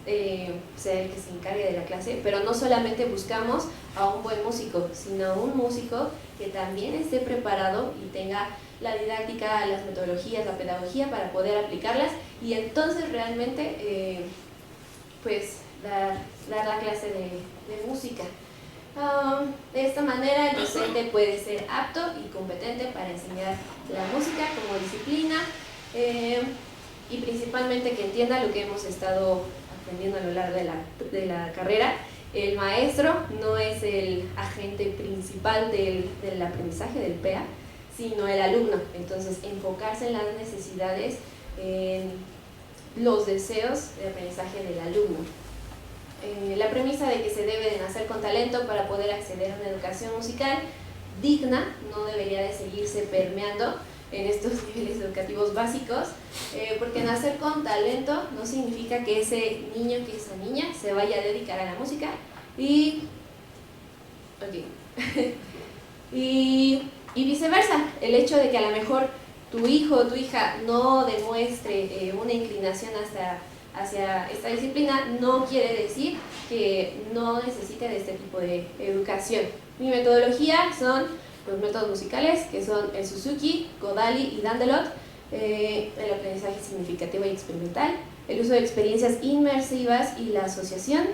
sea el que se encargue de la clase, pero no solamente buscamos a un buen músico, sino a un músico que también esté preparado y tenga la didáctica, las metodologías, la pedagogía para poder aplicarlas y entonces realmente pues dar la clase de música. De esta manera el docente puede ser apto y competente para enseñar la música como disciplina y principalmente que entienda lo que hemos estado aprendiendo a lo largo de la carrera. El maestro no es el agente principal del aprendizaje del PEA, sino el alumno. Entonces, enfocarse en las necesidades, en los deseos de aprendizaje del alumno. La premisa de que se debe de nacer con talento para poder acceder a una educación musical digna no debería de seguirse permeando en estos niveles educativos básicos, porque nacer con talento no significa que ese niño, que esa niña se vaya a dedicar a la música y viceversa. El hecho de que a lo mejor tu hijo o tu hija no demuestre una inclinación hacia esta disciplina no quiere decir que no necesite de este tipo de educación. Mi metodología son los métodos musicales, que son el Suzuki, Godali y Dandelot, el aprendizaje significativo y experimental, el uso de experiencias inmersivas y la asociación,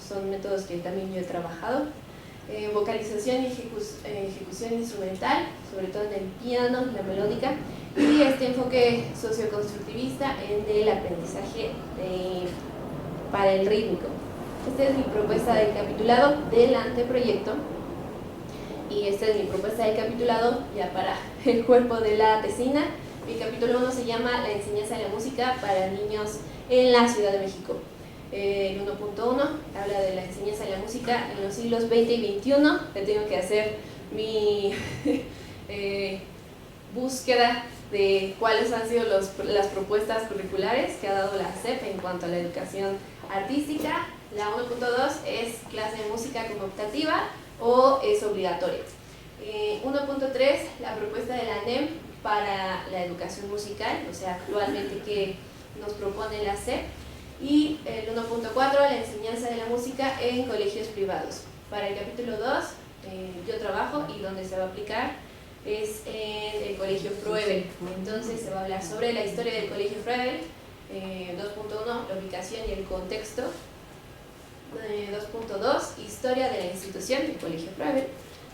son métodos que también yo he trabajado, vocalización y ejecución instrumental, sobre todo en el piano, la melódica, y este enfoque socioconstructivista en el aprendizaje para el rítmico. Esta es mi propuesta del capitulado del anteproyecto y esta es mi propuesta del capitulado ya para el cuerpo de la tesina. Mi capítulo 1 se llama La enseñanza de la música para niños en la Ciudad de México. El 1.1 habla de la enseñanza de la música en los siglos XX y XXI. Le tengo que hacer mi búsqueda de cuáles han sido las propuestas curriculares que ha dado la SEP en cuanto a la educación artística. La 1.2 es clase de música como optativa o es obligatoria. 1.3, la propuesta de la ANEM para la educación musical, o sea, actualmente que nos propone la SEP. Y el 1.4, la enseñanza de la música en colegios privados. Para el capítulo 2, yo trabajo y donde se va a aplicar es en el colegio Froebel. Entonces se va a hablar sobre la historia del colegio Froebel. 2.1, la ubicación y el contexto. 2.2, historia de la institución del colegio Froebel.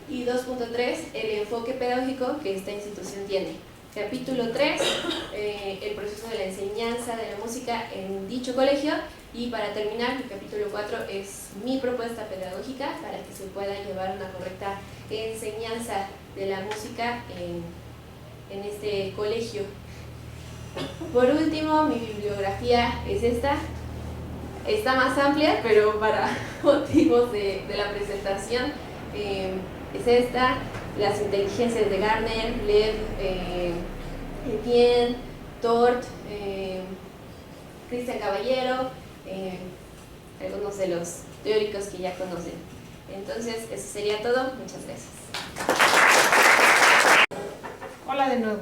Y 2.3, el enfoque pedagógico que esta institución tiene. Capítulo 3, el proceso de la enseñanza de la música en dicho colegio. Y para terminar, el capítulo 4 es mi propuesta pedagógica para que se pueda llevar una correcta enseñanza de la música en este colegio. Por último, mi bibliografía es esta. Está más amplia, pero para motivos de la presentación es esta. Las inteligencias de Gardner, Lev, Etienne, Tort, Cristian Caballero, algunos de los teóricos que ya conocen. Entonces, eso sería todo. Muchas gracias. Hola de nuevo.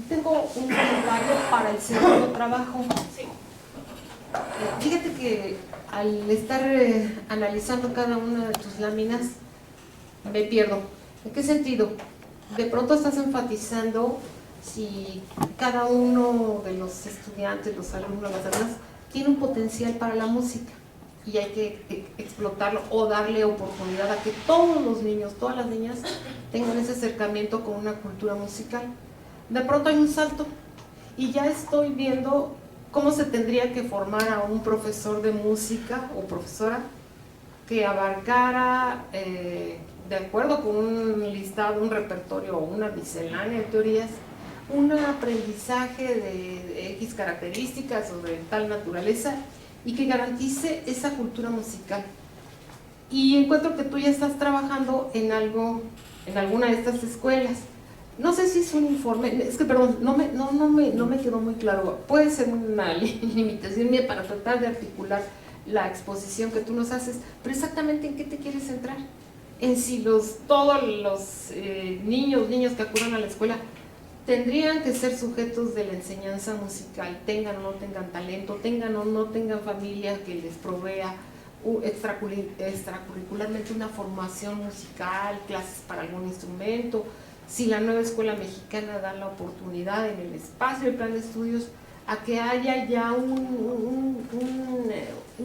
Tengo un comentario para el segundo trabajo. Fíjate que al estar analizando cada una de tus láminas, me pierdo. ¿En qué sentido? De pronto estás enfatizando si cada uno de los estudiantes, los alumnos, las alumnas, tiene un potencial para la música y hay que explotarlo o darle oportunidad a que todos los niños, todas las niñas tengan ese acercamiento con una cultura musical. De pronto hay un salto y ya estoy viendo cómo se tendría que formar a un profesor de música o profesora que abarcara, de acuerdo con un listado, un repertorio o una miscelánea de teorías, un aprendizaje de X características o de tal naturaleza y que garantice esa cultura musical. Y encuentro que tú ya estás trabajando en alguna de estas escuelas. No sé si es un informe, es que perdón, no me quedó muy claro. Puede ser una limitación mía para tratar de articular la exposición que tú nos haces, pero exactamente en qué te quieres centrar. En si todos los niños que acudan a la escuela tendrían que ser sujetos de la enseñanza musical, tengan o no tengan talento, tengan o no tengan familia que les provea extracurricularmente una formación musical, clases para algún instrumento. Si la nueva escuela mexicana da la oportunidad en el espacio del plan de estudios a que haya ya un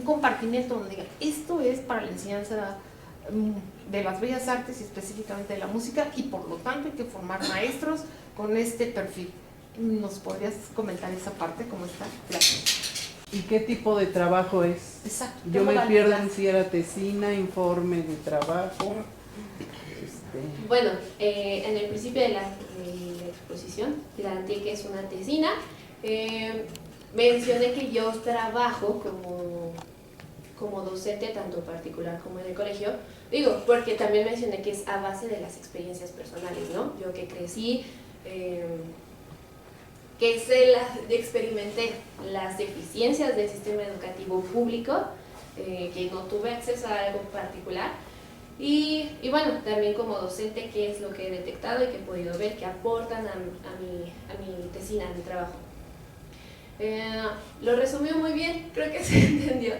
compartimiento donde diga, esto es para la enseñanza de las bellas artes y específicamente de la música, y por lo tanto hay que formar maestros con este perfil. ¿Nos podrías comentar esa parte cómo está? Gracias. ¿Y qué tipo de trabajo es? Exacto. Yo me pierdo en si era tesina, informe de trabajo. Bueno, en el principio de la exposición planteé que es una tesina. Mencioné que yo trabajo como docente tanto particular como en el colegio, digo, porque también mencioné que es a base de las experiencias personales, ¿no? Yo que crecí, experimenté las deficiencias del sistema educativo público, que no tuve acceso a algo particular, y bueno, también como docente, qué es lo que he detectado y que he podido ver que aportan a mi tesina, a mi trabajo. Lo resumió muy bien, creo que se entendió.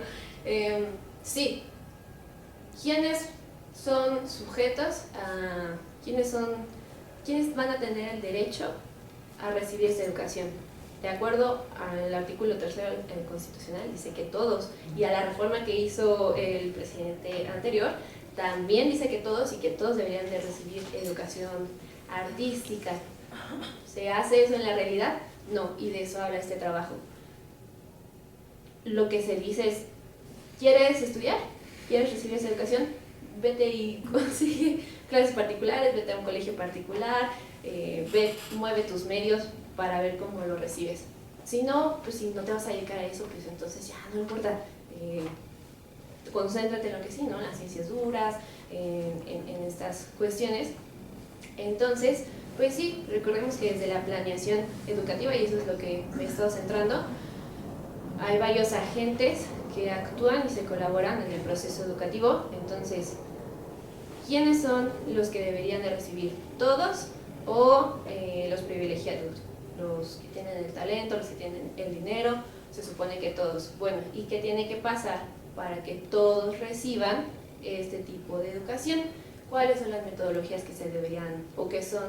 Sí, ¿quiénes son sujetos a quiénes van a tener el derecho a recibir esa educación? De acuerdo al artículo 3 constitucional, dice que todos, y a la reforma que hizo el presidente anterior, también dice que todos y que todos deberían de recibir educación artística. ¿Se hace eso en la realidad? No, y de eso habla este trabajo. Lo que se dice es, ¿quieres estudiar? ¿Quieres recibir esa educación? Vete y consigue clases particulares, vete a un colegio particular, mueve tus medios para ver cómo lo recibes. Si no, pues si no te vas a dedicar a eso, pues entonces ya no importa. Concéntrate en lo que sí, ¿no? Las ciencias duras, en estas cuestiones. Entonces, pues sí, recordemos que desde la planeación educativa, y eso es lo que me he estado centrando, hay varios agentes que actúan y se colaboran en el proceso educativo. Entonces, ¿quiénes son los que deberían de recibir? ¿Todos o los privilegiados? Los que tienen el talento, los que tienen el dinero, se supone que todos. Bueno, ¿y qué tiene que pasar para que todos reciban este tipo de educación? ¿Cuáles son las metodologías que se deberían o que son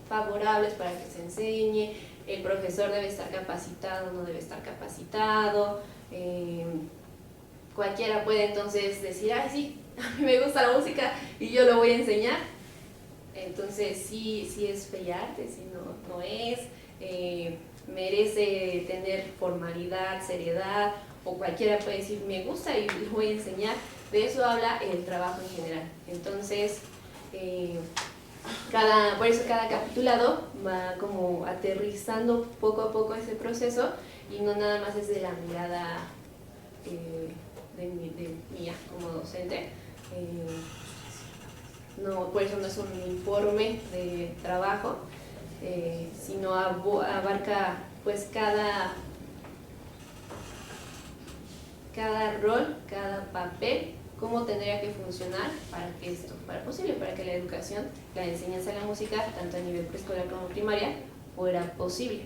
favorables para que se enseñe? ¿El profesor debe estar capacitado o no debe estar capacitado? Cualquiera puede entonces decir, ay sí, a mí me gusta la música y yo lo voy a enseñar. Entonces sí es fallarte, si no es, merece tener formalidad, seriedad, o cualquiera puede decir me gusta y lo voy a enseñar. De eso habla el trabajo en general. Entonces, por eso cada capitulado va como aterrizando poco a poco ese proceso, y no nada más es de la mirada de mía como docente. No, por eso no es un informe de trabajo, sino abarca pues cada rol, cada papel, cómo tendría que funcionar para que esto fuera posible, para que la educación, la enseñanza de la música, tanto a nivel preescolar como primaria, fuera posible.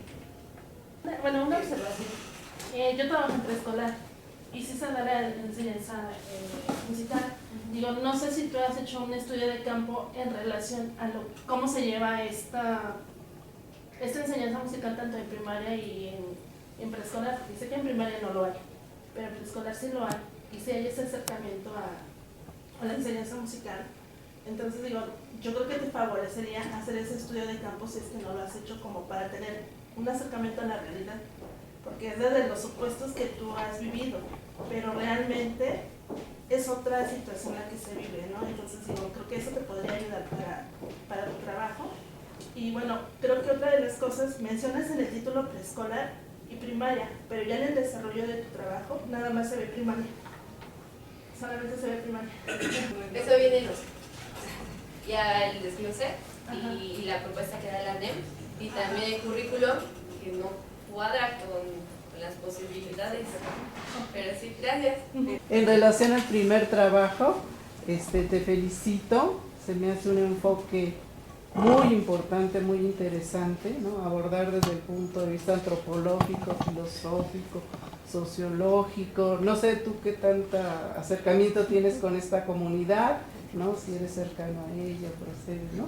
Bueno, una observación. Yo trabajo en preescolar y sí se da la enseñanza musical. Digo, no sé si tú has hecho un estudio de campo en relación a cómo se lleva esta enseñanza musical tanto en primaria y en preescolar, porque sé que en primaria no lo hay, pero en preescolar sí lo hay, y sí hay ese acercamiento a la enseñanza musical. Entonces digo, yo creo que te favorecería hacer ese estudio de campo si es que no lo has hecho, como para tener un acercamiento a la realidad, porque es desde los supuestos que tú has vivido, pero realmente es otra situación la que se vive, ¿no? Entonces digo, creo que eso te podría ayudar para tu trabajo. Y bueno, creo que otra de las cosas, mencionas en el título preescolar y primaria, pero ya en el desarrollo de tu trabajo nada más se ve primaria, solamente se ve primaria. Eso viene ya el desglose y la propuesta que da la NEM, y también el currículo que no cuadra con las posibilidades. Pero sí, gracias. En relación al primer trabajo, te felicito, se me hace un enfoque muy importante, muy interesante, ¿no? Abordar desde el punto de vista antropológico, filosófico, sociológico. No sé tú qué tanta acercamiento tienes con esta comunidad, ¿no? Si eres cercano a ella, procedes, ¿no?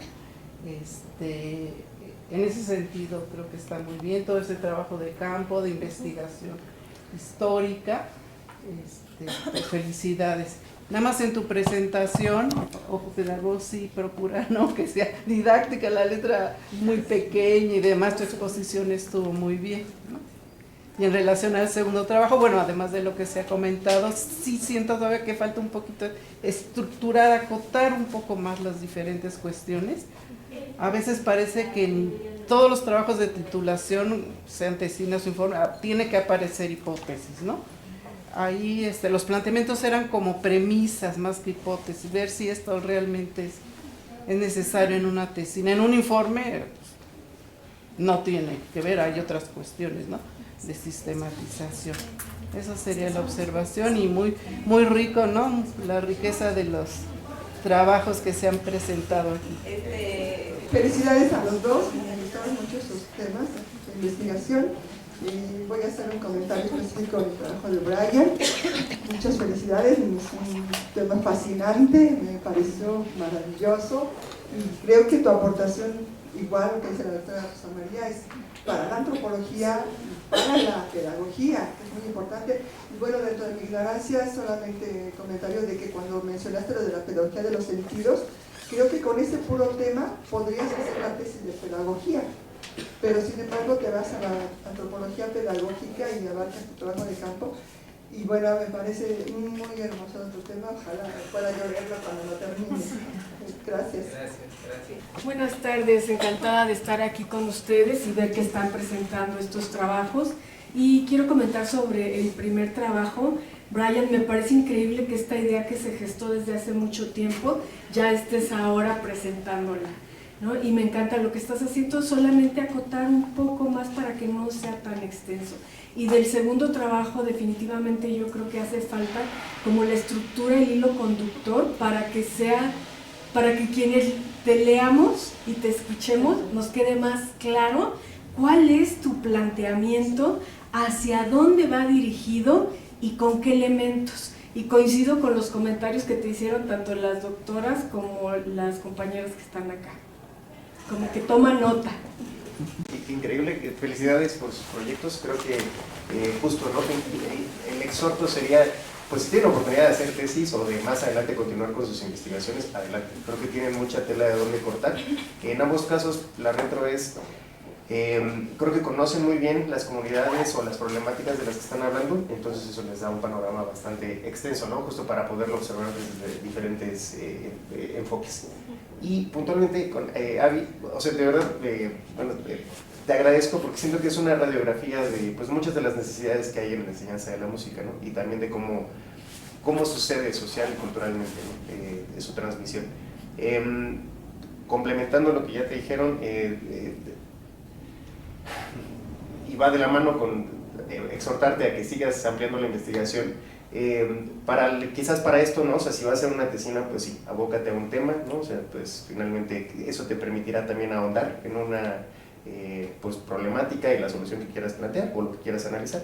En ese sentido creo que está muy bien todo ese trabajo de campo, de investigación histórica. Pues felicidades. Nada más en tu presentación, ojo pedagogo, sí procura, ¿no?, que sea didáctica, la letra muy pequeña y demás, tu exposición estuvo muy bien, ¿no? Y en relación al segundo trabajo, bueno, además de lo que se ha comentado, sí siento todavía que falta un poquito estructurar, acotar un poco más las diferentes cuestiones. A veces parece que en todos los trabajos de titulación, sean tesinas o informes, tiene que aparecer hipótesis, ¿no? Ahí los planteamientos eran como premisas más que hipótesis, ver si esto realmente es necesario en una tesina. En un informe pues, no tiene que ver, hay otras cuestiones, ¿no?, de sistematización. Esa sería la observación y muy, muy rico, ¿no?, la riqueza de los trabajos que se han presentado aquí. Felicidades a los dos, me gustaron mucho sus temas de investigación. Y voy a hacer un comentario específico del trabajo de Brian. Muchas felicidades, es un tema fascinante, me pareció maravilloso y creo que tu aportación, igual lo que dice la doctora Rosa María, es para la antropología y para la pedagogía, que es muy importante. Y bueno, dentro de mi ignorancia, solamente comentario de que cuando mencionaste lo de la pedagogía de los sentidos, creo que con ese puro tema podrías hacer la tesis de pedagogía. Pero sin embargo te vas a la antropología pedagógica y abarcas tu trabajo de campo y bueno, me parece muy hermoso tu tema, ojalá pueda yo leerlo cuando lo termine. Gracias. Buenas tardes, encantada de estar aquí con ustedes y ver que están presentando estos trabajos y quiero comentar sobre el primer trabajo. Brian, me parece increíble que esta idea que se gestó desde hace mucho tiempo ya estés ahora presentándola, ¿no? Y me encanta lo que estás haciendo, solamente acotar un poco más para que no sea tan extenso. Y del segundo trabajo definitivamente yo creo que hace falta como la estructura, el hilo conductor para que quienes te leamos y te escuchemos nos quede más claro cuál es tu planteamiento, hacia dónde va dirigido y con qué elementos. Y coincido con los comentarios que te hicieron tanto las doctoras como las compañeras que están acá. Como que toma nota. Increíble, felicidades por sus proyectos. Creo que justo, ¿no?, el exhorto sería, pues si tienen oportunidad de hacer tesis o de más adelante continuar con sus investigaciones, adelante. Creo que tienen mucha tela de dónde cortar. En ambos casos la retro es, creo que conocen muy bien las comunidades o las problemáticas de las que están hablando, entonces eso les da un panorama bastante extenso, ¿no?, justo para poderlo observar desde diferentes enfoques. Y puntualmente con Avi, o sea, de verdad, te agradezco porque siento que es una radiografía de pues, muchas de las necesidades que hay en la enseñanza de la música, ¿no?, y también de cómo sucede social y culturalmente, ¿no?, de su transmisión. Complementando lo que ya te dijeron, y va de la mano con exhortarte a que sigas ampliando la investigación. Quizás para esto, ¿no?, o sea, si vas a hacer una tesina, pues sí, abócate a un tema, ¿no?, o sea, pues finalmente eso te permitirá también ahondar en una pues, problemática y la solución que quieras plantear o lo que quieras analizar,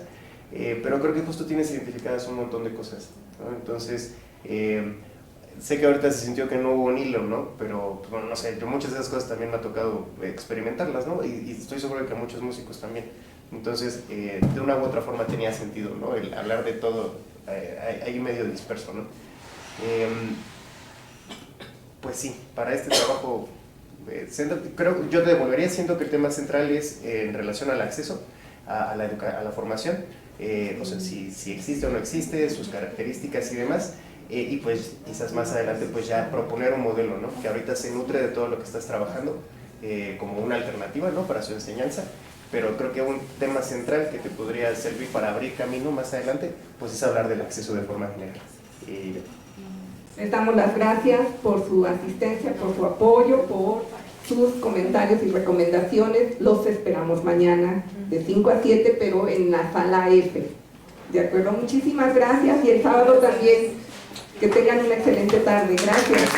pero creo que justo tienes identificadas un montón de cosas, ¿no? Entonces, sé que ahorita se sintió que no hubo un hilo, ¿no?, pero bueno, no sé, yo muchas de esas cosas también me ha tocado experimentarlas, ¿no?, y estoy seguro de que a muchos músicos también. Entonces, de una u otra forma tenía sentido, ¿no?, el hablar de todo ahí medio disperso, ¿no? Pues sí, para este trabajo, creo, yo te devolvería, siento que el tema central es en relación al acceso a la formación, o sea, si existe o no existe, sus características y demás, y pues quizás más adelante pues ya proponer un modelo, ¿no?, que ahorita se nutre de todo lo que estás trabajando como una alternativa, ¿no?, para su enseñanza. Pero creo que un tema central que te podría servir para abrir camino más adelante, pues es hablar del acceso de forma general. Les damos las gracias por su asistencia, por su apoyo, por sus comentarios y recomendaciones. Los esperamos mañana de 5 a 7, pero en la sala F. ¿De acuerdo? Muchísimas gracias y el sábado también. Que tengan una excelente tarde. Gracias.